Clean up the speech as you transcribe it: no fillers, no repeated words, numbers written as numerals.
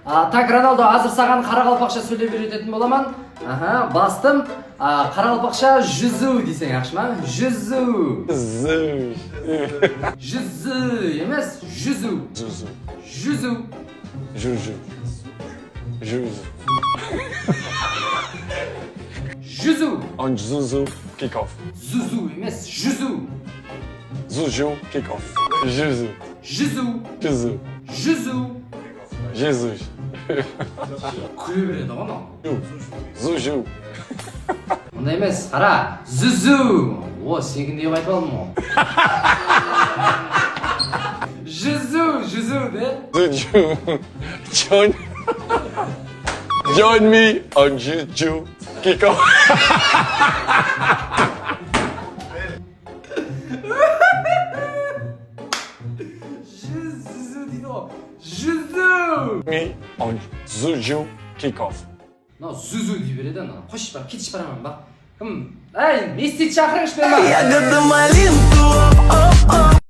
Так, Роналдо, азыр саған қарақалпақша сөйлеп үйрететін боламан. Бастым. Қарақалпақша жүзу дейсең, жақсы ма? Жүзу. Жүзу емес, жүзу. Жүзу. Жүзу. On Zuzu kick-off. Зузу емес, жүзу. Zuzu kick-off. Juzu. Жүзу. Juzu. Жүзу. Jesus. Күле береді ғой мынау. Zuzu. Ондай емес, қара. Зузу. Сенкіндей айтып алдым ғой. Жүзу де. Zuzu. Join me on Juju kick-off. Жүзу дейді ғой. Жүзу. Me on Zuzu kick-off. Мынау зүзу дей береді ана. Қойшы бар, кетіш барамын ба. Кім? Ей, не істейді шақырыңыз мен ба? Ягода малинку